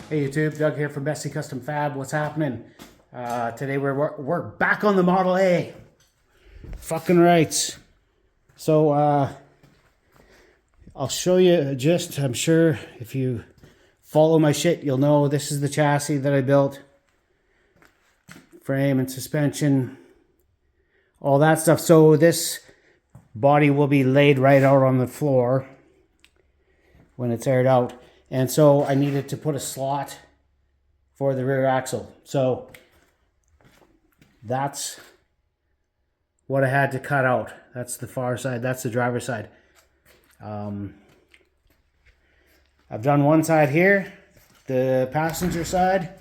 Hey YouTube, Doug here from Bessie Custom Fab. What's happening? Today we're back on the Model A. Fucking rights. So I'll show you just, I'm sure if you follow my shit, you'll know this is the chassis that I built. Frame and suspension, all that stuff. So this body will be laid right out on the floor when it's aired out. And so I needed to put a slot for the rear axle. So that's what I had to cut out. That's the far side, that's the driver's side. I've done one side here, the passenger side,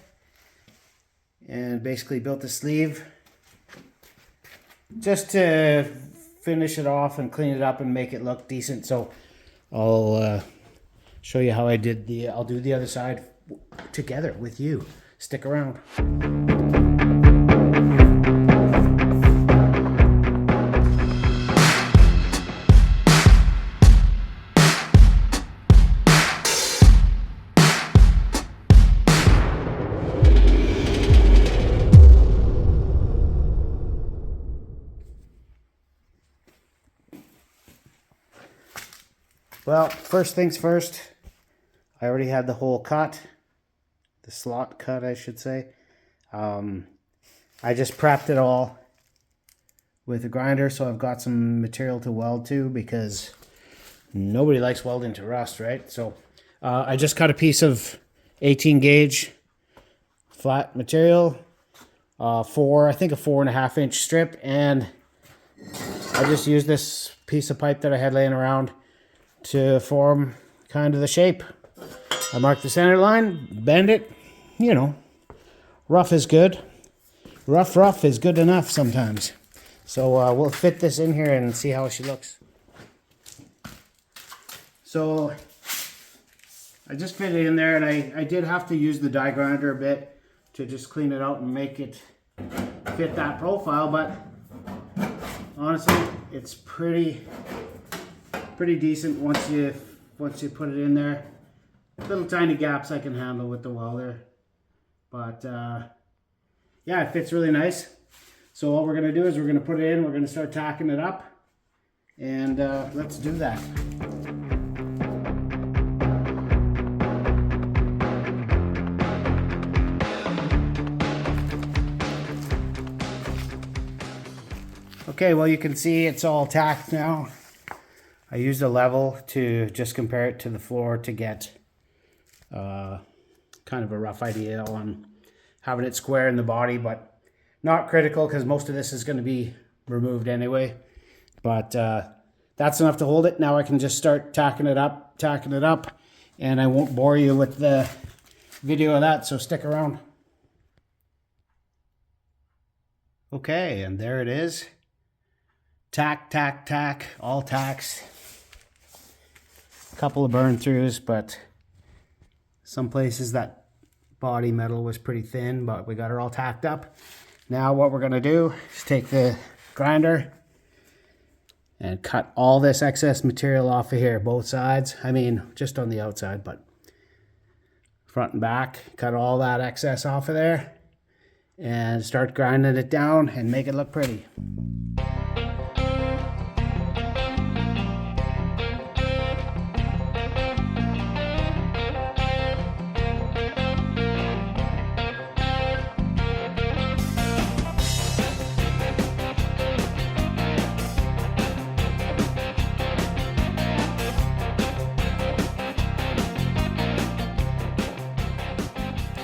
and basically built the sleeve just to finish it off and clean it up and make it look decent. So I'll show you how I did I'll do the other side together with you. Stick around. Well, first things first, I already had the hole cut, the slot cut, I should say. I just prepped it all with a grinder, so I've got some material to weld to because nobody likes welding to rust, right? So I just cut a piece of 18 gauge flat material, I think a 4.5 inch strip, and I just used this piece of pipe that I had laying around to form kind of the shape. I mark the center line, bend it, you know, rough is good. Rough is good enough sometimes. So we'll fit this in here and see how she looks. So I just fit it in there, and I did have to use the die grinder a bit to just clean it out and make it fit that profile, but honestly, it's pretty decent once you put it in there. Little tiny gaps I can handle with the welder, but yeah, it fits really nice. So what we're gonna do is we're gonna put it in, we're gonna start tacking it up, and let's do that. Okay, well, you can see it's all tacked now. I used a level to just compare it to the floor to get kind of a rough idea on having it square in the body, but not critical because most of this is going to be removed anyway. But that's enough to hold it. Now I can just start tacking it up, and I won't bore you with the video of that, so stick around. Okay, and there it is. Tack, all tacks. Couple of burn throughs, but some places that body metal was pretty thin, but we got her all tacked up. Now what we're gonna do is take the grinder and cut all this excess material off of here, both sides. I mean, just on the outside, but front and back, cut all that excess off of there and start grinding it down and make it look pretty.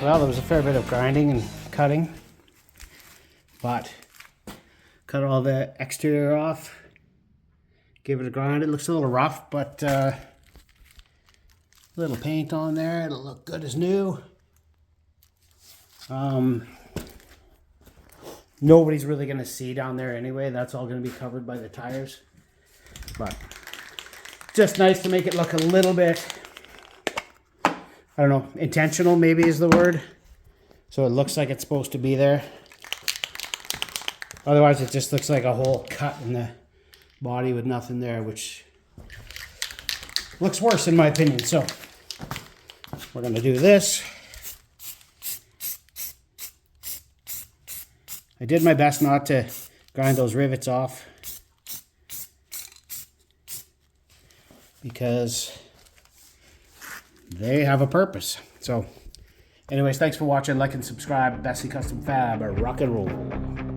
Well, there was a fair bit of grinding and cutting, but cut all the exterior off, give it a grind. It looks a little rough, but a little paint on there, it'll look good as new. Nobody's really going to see down there anyway. That's all going to be covered by the tires, but just nice to make it look a little bit, I don't know, intentional maybe is the word. So it looks like it's supposed to be there. Otherwise it just looks like a hole cut in the body with nothing there, which looks worse in my opinion. So we're going to do this. I did my best not to grind those rivets off because they have a purpose. So anyways, thanks for watching. Like and subscribe. Bessie Custom Fab, or rock and roll.